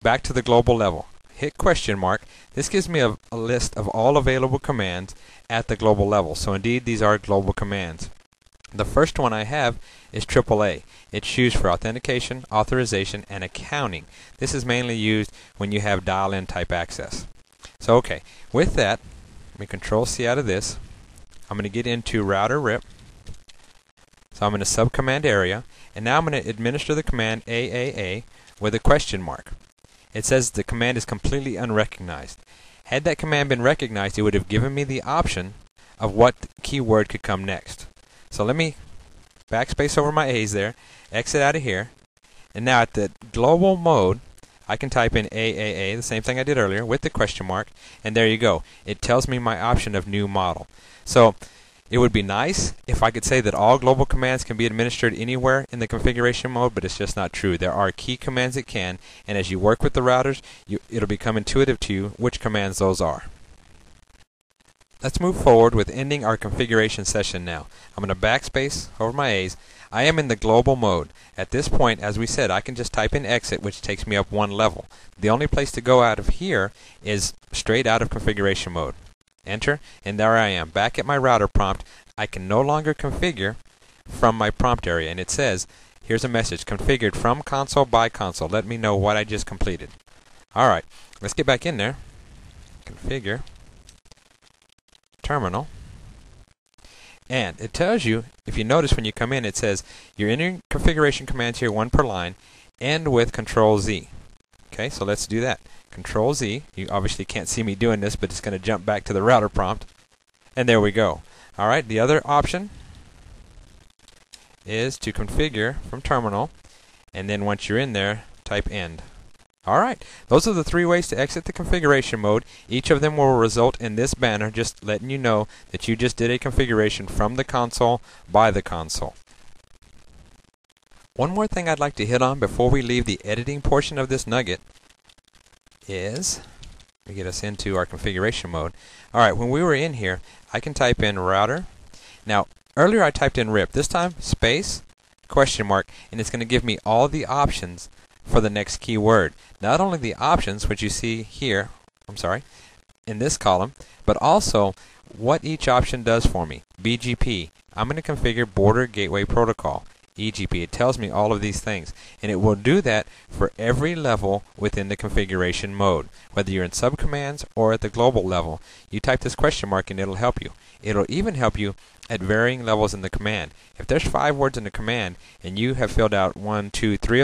back to the global level. Hit question mark. This gives me a list of all available commands at the global level. So indeed, these are global commands. The first one I have is AAA. It's used for authentication, authorization, and accounting. This is mainly used when you have dial-in type access. So okay, with that, let me Control C out of this. I'm going to get into router RIP. So I'm in a subcommand area, and now I'm going to administer the command AAA with a question mark. It says the command is completely unrecognized. Had that command been recognized, it would have given me the option of what keyword could come next. So let me backspace over my A's there, exit out of here, and now at the global mode, I can type in AAA, the same thing I did earlier, with the question mark, and there you go. It tells me my option of new model. So it would be nice if I could say that all global commands can be administered anywhere in the configuration mode, but it's just not true. There are key commands that can, and as you work with the routers, it'll become intuitive to you which commands those are. Let's move forward with ending our configuration session now. I'm going to backspace over my A's. I am in the global mode. At this point, as we said, I can just type in exit, which takes me up one level. The only place to go out of here is straight out of configuration mode. Enter, and there I am, back at my router prompt. I can no longer configure from my prompt area, and it says, here's a message, configured from console by console. Let me know what I just completed. Alright, let's get back in there. Configure. Terminal. And it tells you, if you notice when you come in, it says you're entering configuration commands here, one per line, and with Control Z. Okay, so let's do that. Control Z. You obviously can't see me doing this, but it's going to jump back to the router prompt. And there we go. Alright, the other option is to configure from terminal, and then once you're in there, type end. Alright, those are the three ways to exit the configuration mode. Each of them will result in this banner just letting you know that you just did a configuration from the console by the console. One more thing I'd like to hit on before we leave the editing portion of this nugget is, let me get us into our configuration mode. Alright, when we were in here, I can type in router. Now, earlier I typed in RIP. This time, space, question mark, and it's going to give me all the options for the next keyword. Not only the options, which you see here, in this column, but also what each option does for me. BGP, I'm going to configure Border Gateway Protocol. EGP, it tells me all of these things, and it will do that for every level within the configuration mode. Whether you're in subcommands or at the global level, you type this question mark and it'll help you. It'll even help you at varying levels in the command. If there's 5 words in the command and you have filled out 1, 2, 3 of them,